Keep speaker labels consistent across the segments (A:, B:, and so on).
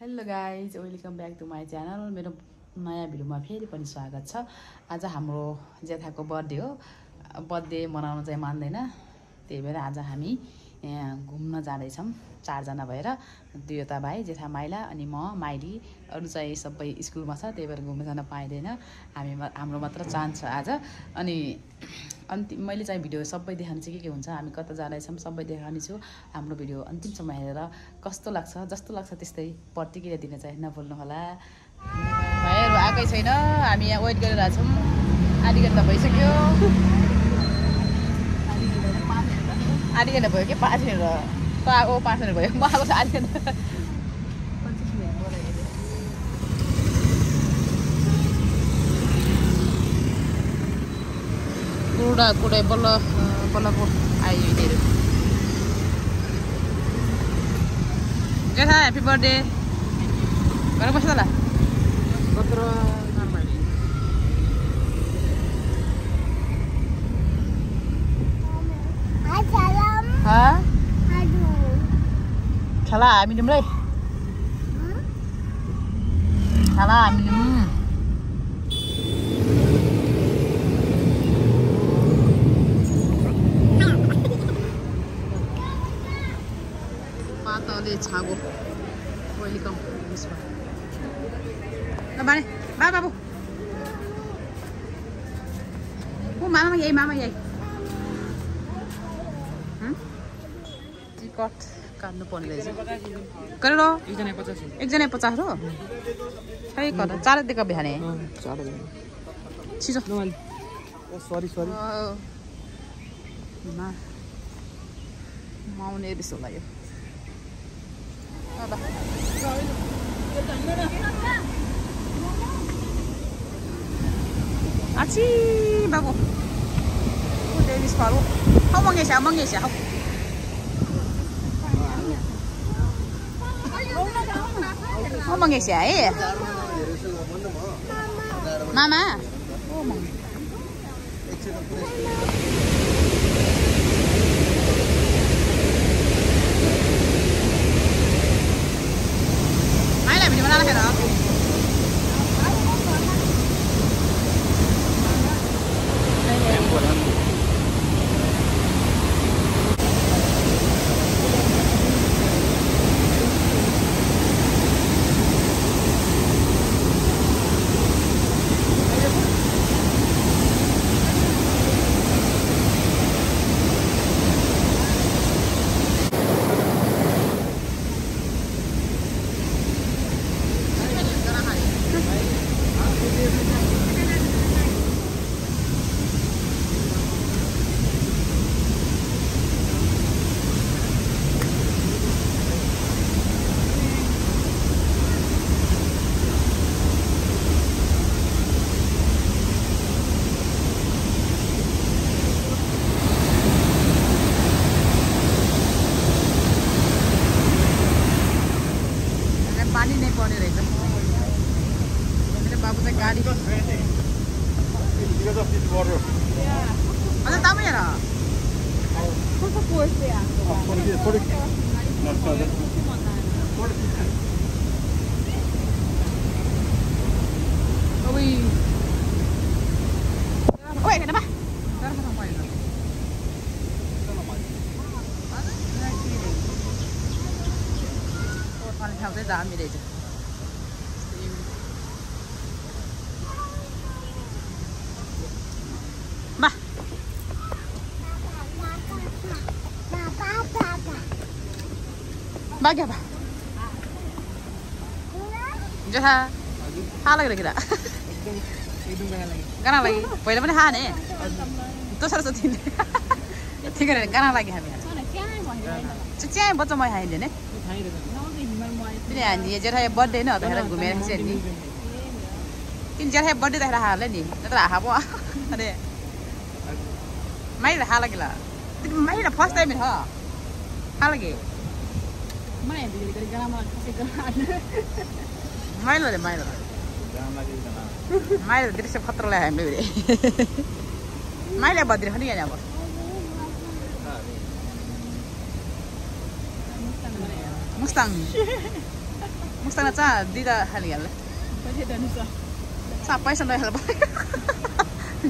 A: Hello guys, welcome back to my channel. मेरो नयाँ भिडियोमा फेरि पनि स्वागत छ। आज हाम्रो जेठाको बर्थडे हो। बर्थडे मनाउन चाहिँ मान्दैन, त्यही भएर आज हामी घुम्न जाँदैछौँ। 4 जना भएर, दुईवटा भाइ, जेठा माइला अनि म माइली। अरू चाहिँ सबै स्कुलमा छ, त्यही भएर घुम्न जान पाइँदैन। हाम्रो मात्र चान्स छ आज। अनि मैले चाहिँ भिडियो सबै देखाउने चाहिँ के हुन्छ, हामी कता जाँदैछौँ सबै देखाउने छु। हाम्रो भिडियो अन्तिमसम्म हेरेर कस्तो लाग्छ, जस्तो लाग्छ त्यस्तै प्रतिक्रिया दिन चाहिँ नभुल्नुहोला। भाइहरू आएकै छैन, हामी यहाँ वेट गरिरहेको छौँ। आधी घन्टा भइसक्यो। आधी घन्टा भयो कि 5 मिनट भयो। 5 मिनट भयो, म आएको छ आधी घन्टा। कुडा बल्लको आयो यिनीहरू। जेठा ह्याप्पी बर्थडे भनेर बस्छ होला। खाला हामी लिउँ है, खाला हामी लिउँ। पातले छागो वेलकम बाने बा बाबु ओ मामा यही टिकट काट्नु पर्ने रहेछ। गरेर एकजना 50 हो। खै कता 4 दिएको बिहानै छिटो।
B: सरी
A: माउने बिस होला यो। आची बाबु Davis Paru. Hau mang siya, hau. Hau mang siya eh. Mama. Oh mang. Ay, lebih mana lagi dah? पानी नहीं पड़े रही था मेरे बाबू ने गाड़ी अच्छा तब यार कौन-सा कोर्स है यार ओए ओए kenapa Hào cái giảm gì đây chứ? Ba. Ba kya ba? Jaha. Ha lagi kira. Kana lagi. Pahila pani ha ne. To saraswati ne. ठीक है गाना लागि हामी चाहिँ बच्चा म खाइदिए ने किन हामी जेठा बर्थडे न त हेर घुमेर खिचेर नि किन जेठा बर्थडे त हेर हाल्ले नि नत्र हाबो अरे माइला हाल गेला माइला फर्स्ट टाइम ह हाल गे माइ दिदी गरी गाना मलाई खसे गरा माइला गाना लागि गाना माइला दृश्य खतरा ला हामीले माइला बर्थडे खनि यहाँ अब Mustang Sana cha di da halial. Sa paisa noi hal.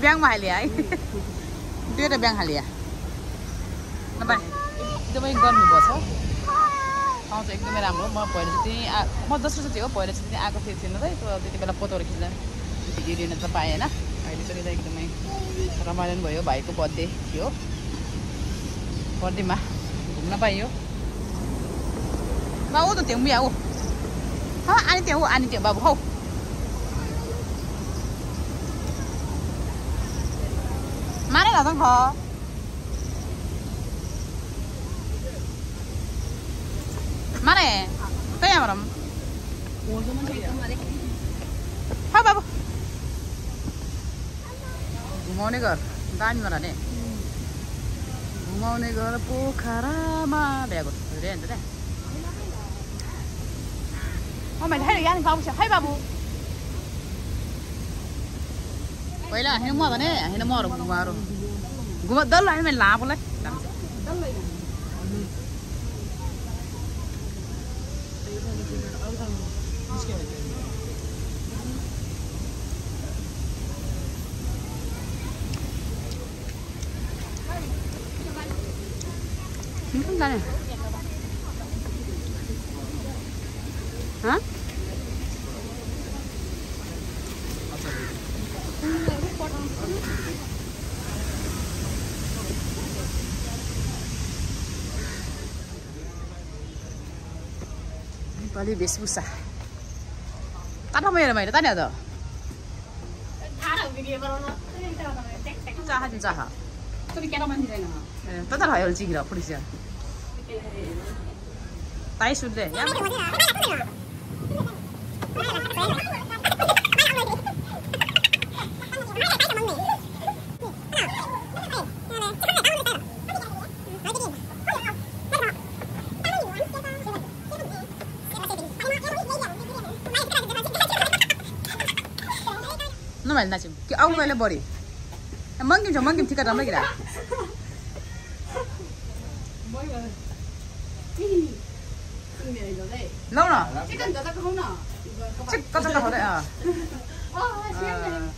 A: Biang mai li ai. Dia da biang halia. Napa? Itu mai गर्मी भयो छ. आउँछ एकदमै राम्रो म पहिला चाहिँ म दोस्रो चाहिँ हो पहिला चाहिँ आएको थिएन त त्यति बेला फोटोहरु खिच्दा भिडियो लिन त पाएँ हैन अहिले पनि एकदमै रमाइलो भयो भाइको बर्थडे थियो बर्थडेमा घुम्न पाइयो बाबु त त्यहाँ बिहा हो ह अनि त्यहाँ हो अनि त्यहाँ बाबु हौ माने न त ख माने कहाँ आमरम हाँ बाबू घुमाउने घर दामी वाला ने घुमाउने घर पोखरामा भ्याएको रे अन्त रे मैले हेरे यानी बाबु छ है बाबु पहिला हैन म भने हैन म घुमारो घुमा दल्लो हैन मैले लाबोलाई दल्लै Không ra này. Hả? Bali vespusa. Tắt mày là mày đã tắt rồi. Ra 하진 자. 저기 깨라만 지래나. 예, 따따라 해요 지기라 프리시야. 나이 술래. 야. 너 말나 지금. 아우 말래 머리. मंगिम छ मंगिम ठिका राम्रो गिरा लौ न चिकन जता खाऊ न चिकन जता खाऊ अ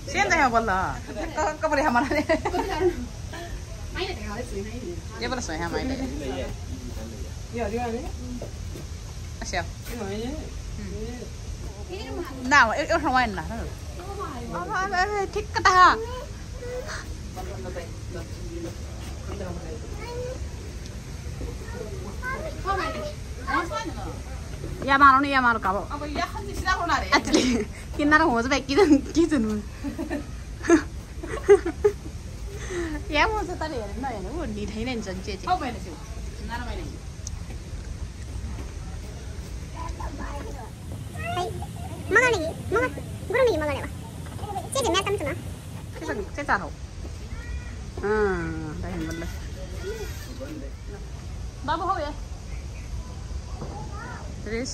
A: सेम त यहाँ बल्ल कपरे हमारा ने माइले त खाले छैन ये बला सोया माइले यो हरियो आले अच्छा ना यो ठाउँमा हैन ना ठिक त या मारो नि या मारो काबो अब या खन्जी सिधा कोना रे एक्चुअली किन्नारा हो जबे की जनु या म त तले हेर्न हैन हो नि छैन नि जन चेचे हो भएन छु नारा मैले मगाने मगा गुरु नि मगाने बा चेचे म्या तम छ न चेचा हो đây hình mình ba bố vậy terus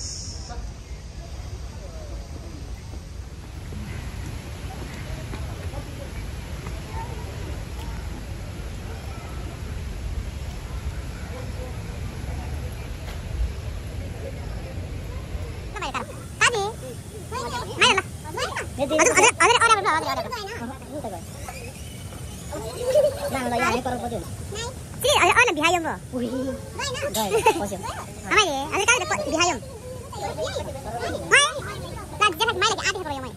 A: Sini ada bihayam kok. Wih. Dai, kosong. Amai ye, ada kan dapat bihayam. Mai. Nak jangan mai lagi ada kalau mai.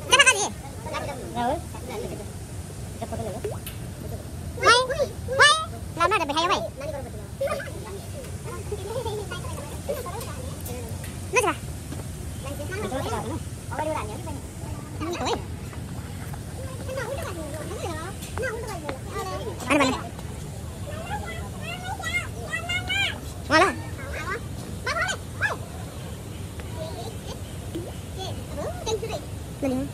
A: Kenapa kan ye? Tahu? Dapat dulu. Mai. Mai. Lama ada bihayam mai. Nak apa? Apa dia orangnya? Ini kau. Mana mana? Mana? Nani?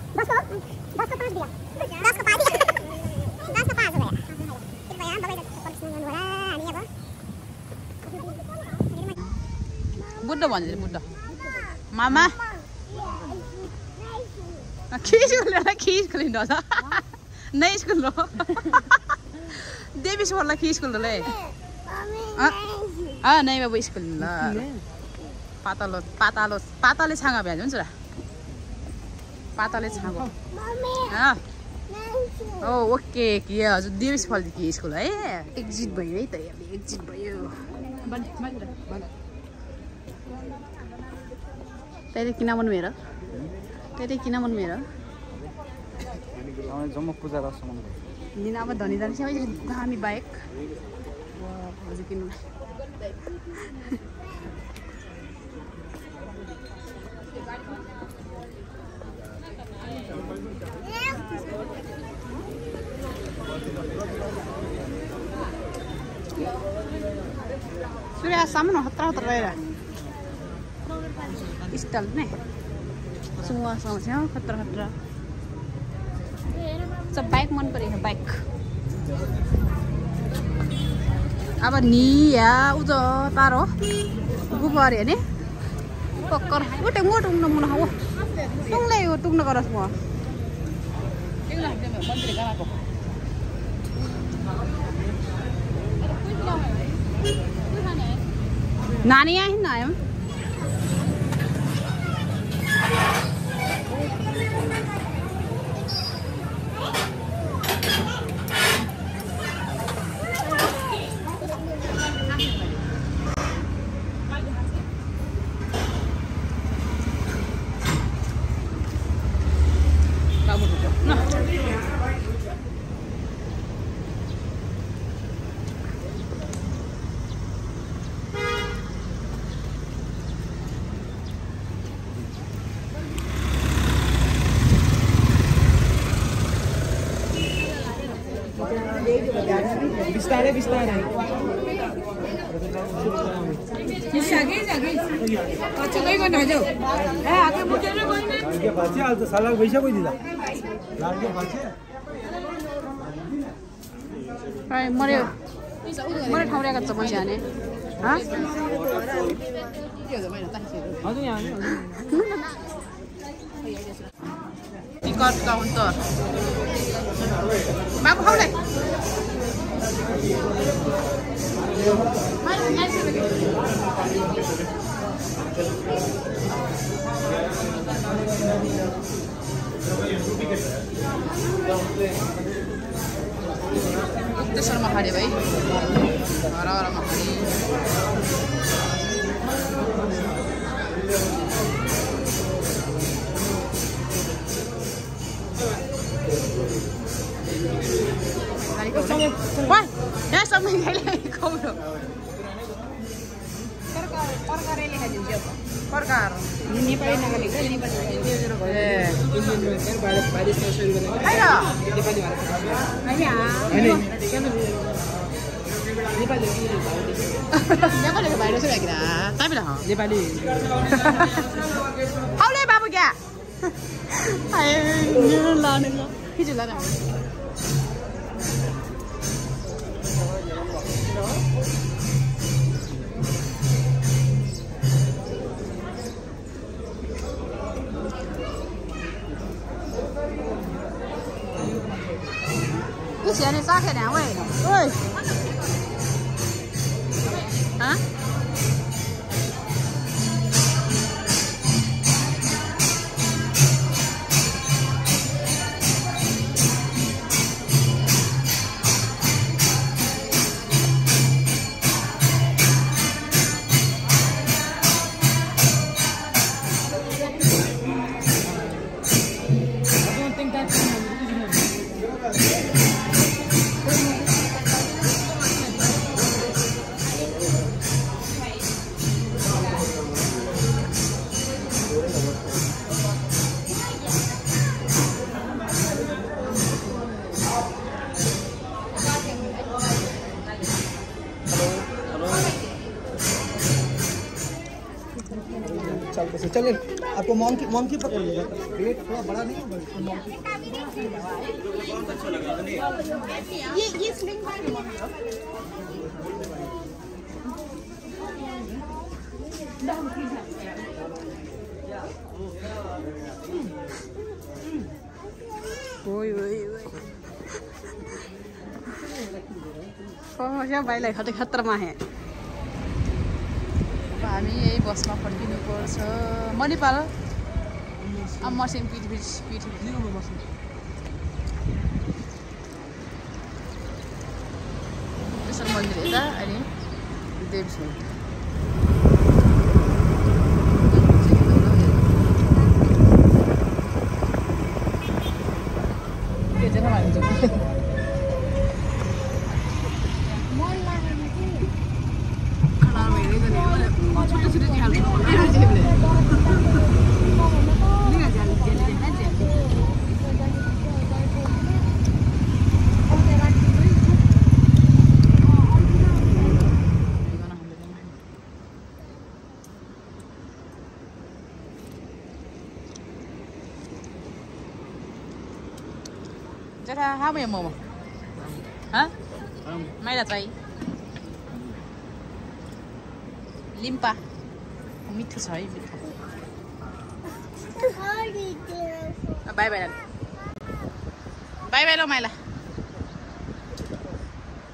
A: Bos ko 5 dia. 10 ko 5 dia. बुड्ढो भन्छ बुड्ढो मामा के school के school हिँड्छ नै school हो देवी school के school ले नै बाबु स्कुल ल पाताले छाँगा भ्यान्छ हुन्छ र पाताले छाँगो ओ ओके के हजुर देवी फल के स्कुल है एक्जिट भयो है त एक्जिट भयो तेरे किन मन मेरो
B: जम्मा पूजा गर्छ
A: दिन अब धनी धनी सबै दामी बाइक हजुर किन्नु सूर्य सामने हत्रा रहेर स्टल ने सुवा छ खतरा सब बाइक मन परेको बाइक अब नि या उज तारो गुबारे ने पक्कर उटे मोटो मुना हो टुङले हो टुङ्न गरस म नानी यहाँ हिँड्न आयो
B: बिस्तारै बिस्तारै साला पैसा कोही दिँदा
A: मर्यो ठाउँ ल्याएको छ पैसा हाने टिकट काउन्टर बाबु खाउले गुप्तेश्वरमा खाने भाइ हरामा खाने Wah, ya sama kayak kau dong. Perkar ini aja siapa? Perkar. Ini pakai naga nih, ini pakai. Balik stasiun mana? Ayo. Ini pakai mana? Ayo. Ini. Ini pakai. Dia pakai bayar sudah kira. Tapi lah. Ini pakai. Kau le babu क्या? Ayo, ini lanen lo. Hijau lanen.以前的沙克两位，对，啊？चलिए
B: आपको monkey पकड़ लीजिए पेट थोड़ा बड़ा नहीं
A: ये sling
C: ओए ओए ओए भाइलाई खतरमा है
A: हामी यही बसमा फर्किनु पर्छ मणिपाल अब मसिन पिठ कृष्ण मन्दिर यता अनि देवसोल Chắc là háo mày mồm à? Hả? May là tay Limpa Mít thứ sáu Bye bye Bye bye đâu mày là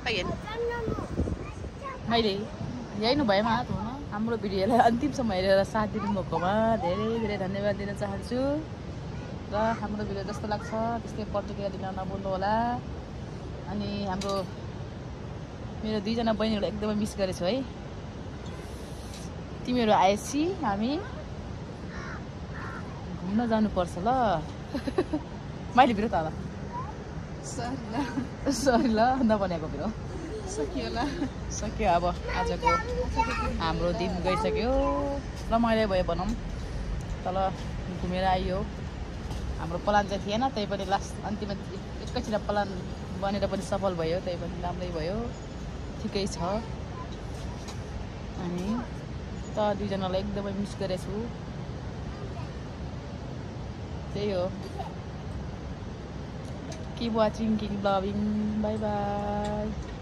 A: Bye Mày đi Giấy nó bẻ mà tụi nó हाम्रो भिडियोलाई अन्तिमसम्म हेरेर साथ दिनुभएकोमा धेरै धेरै धन्यवाद दिन चाहन्छु र हाम्रो भिडियो जस्तो लाग्छ त्यस्तै प्रतिक्रिया दिन नभुल्नु होला अनि हाम्रो मेरो दुईजना बहिनीहरुलाई एकदमै मिस गरेछु है तिमीहरु आएपछि हामी घुम्न जानु पर्छ ल मैले भिडियो त होला सरी ल नबनेको भिडियो सक्यो अब आजको हाम्रो दिन गइसक्यो रमाइलो भयो भनौं तल घुमेर आइयो हाम्रो प्लान चाहिँ थिएन त्यही पनि लास्ट अन्तिममा एकैछिन प्लान बनेर पनि सफल भयो त्यही पनि राम्रै भयो ठिकै छ अनि त दुईजनालाई एकदमै मिस गरेछु त्यही हो Keep watching, keep loving. Bye bye.